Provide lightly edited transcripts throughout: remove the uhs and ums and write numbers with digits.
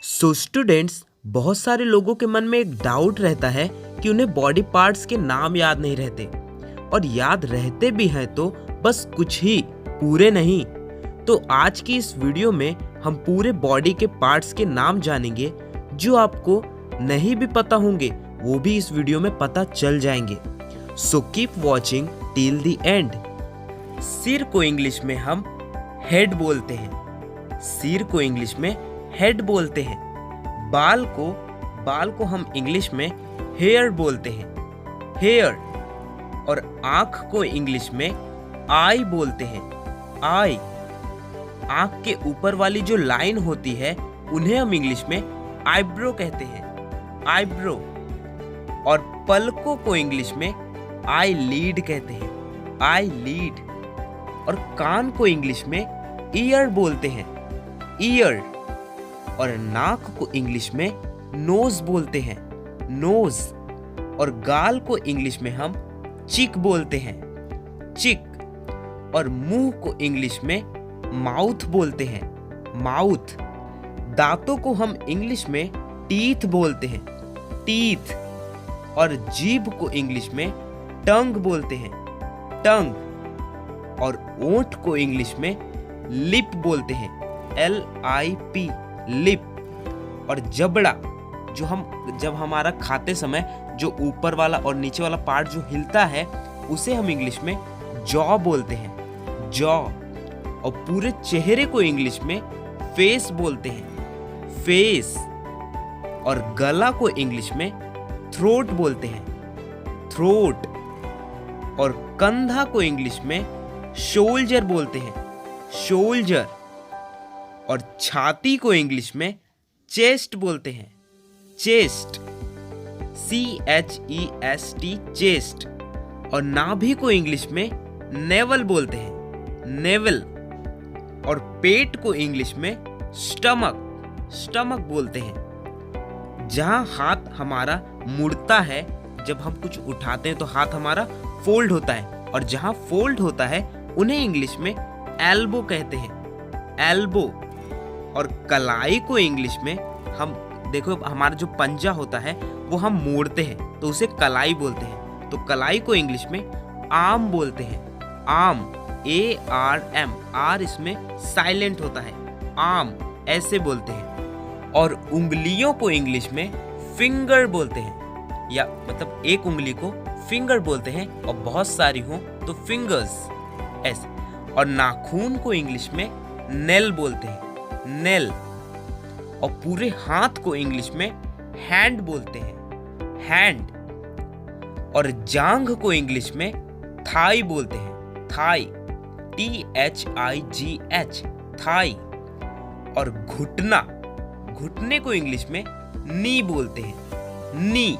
Students, बहुत सारे लोगों के मन में एक डाउट रहता है कि उन्हें बॉडी पार्ट्स के नाम याद नहीं रहते, और याद रहते भी हैं तो बस कुछ ही, पूरे नहीं। तो आज की इस वीडियो में हम पूरे बॉडी के पार्ट्स के नाम जानेंगे। जो आपको नहीं भी पता होंगे वो भी इस वीडियो में पता चल जाएंगे। So keep watching till the end. सिर को इंग्लिश में हम हेड बोलते हैं। सिर को इंग्लिश में हेड बोलते हैं। बाल को हम इंग्लिश में हेयर बोलते हैं, हेयर। और आंख को इंग्लिश में आई बोलते हैं, आई। आंख के ऊपर वाली जो लाइन होती है उन्हें हम इंग्लिश में आईब्रो कहते हैं, आईब्रो। और पलकों को इंग्लिश में आई लीड कहते हैं, आई लीड। और कान को इंग्लिश में ईयर बोलते हैं, ईयर। और नाक को इंग्लिश में नोज बोलते हैं, नोज। और गाल को इंग्लिश में हम चिक बोलते हैं, चिक। और मुंह को इंग्लिश में माउथ बोलते हैं, माउथ। दांतों को हम इंग्लिश में टीथ बोलते हैं, टीथ। और जीभ को इंग्लिश में टंग बोलते हैं, टंग। और ओंठ को इंग्लिश में लिप बोलते हैं, LIP, लिप। और जबड़ा, जब हमारा खाते समय जो ऊपर वाला और नीचे वाला पार्ट जो हिलता है उसे हम इंग्लिश में जॉ बोलते हैं, जॉ। और पूरे चेहरे को इंग्लिश में फेस बोलते हैं, फेस। और गला को इंग्लिश में थ्रोट बोलते हैं, थ्रोट। और कंधा को इंग्लिश में शोल्जर बोलते हैं, शोल्जर। और छाती को इंग्लिश में चेस्ट बोलते हैं, चेस्ट, CHEST, चेस्ट। और नाभि को इंग्लिश में नेवल बोलते हैं, नेवल। और पेट को इंग्लिश में स्टमक, स्टमक बोलते हैं। जहां हाथ हमारा मुड़ता है, जब हम कुछ उठाते हैं तो हाथ हमारा फोल्ड होता है, और जहां फोल्ड होता है उन्हें इंग्लिश में एल्बो कहते हैं, एल्बो। और कलाई को इंग्लिश में हम, देखो हमारा जो पंजा होता है वो हम मोड़ते हैं तो उसे कलाई बोलते हैं। तो कलाई को इंग्लिश में आर्म बोलते हैं, आर्म, ARM, आर इसमें साइलेंट होता है, आर्म, ऐसे बोलते हैं। और उंगलियों को इंग्लिश में फिंगर बोलते हैं, या मतलब एक उंगली को फिंगर बोलते हैं और बहुत सारी हो तो फिंगर्स, ऐसे। और नाखून को इंग्लिश में नेल बोलते हैं, नेल। और पूरे हाथ को इंग्लिश में हैंड बोलते हैं, हैंड। और जांघ को इंग्लिश में थाई बोलते हैं, थाई, THIGH, थाई। और घुटना, घुटने को इंग्लिश में नी बोलते हैं, नी,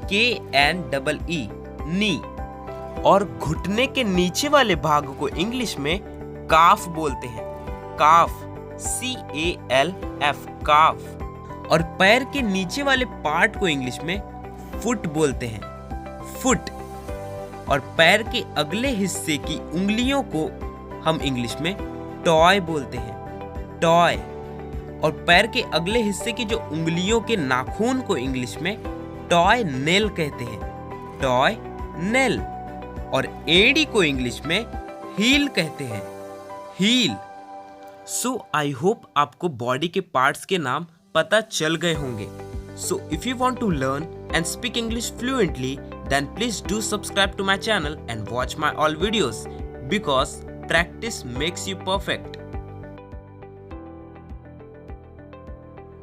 KNEE, नी। और घुटने के नीचे वाले भाग को इंग्लिश में काफ बोलते हैं, काफ, CALF, काफ। और पैर के नीचे वाले पार्ट को इंग्लिश में फुट बोलते हैं, फुट। और पैर के अगले हिस्से की उंगलियों को हम इंग्लिश में टॉय बोलते हैं, टॉय। और पैर के अगले हिस्से की जो उंगलियों के नाखून को इंग्लिश में टॉय नेल कहते हैं, टॉय नेल। और एड़ी को इंग्लिश में हील कहते हैं, हील। सो आई होप आपको बॉडी के पार्ट्स के नाम पता चल गए होंगे। So if you want to learn and speak English fluently, then please do subscribe to my channel and watch my all videos, because practice makes you perfect.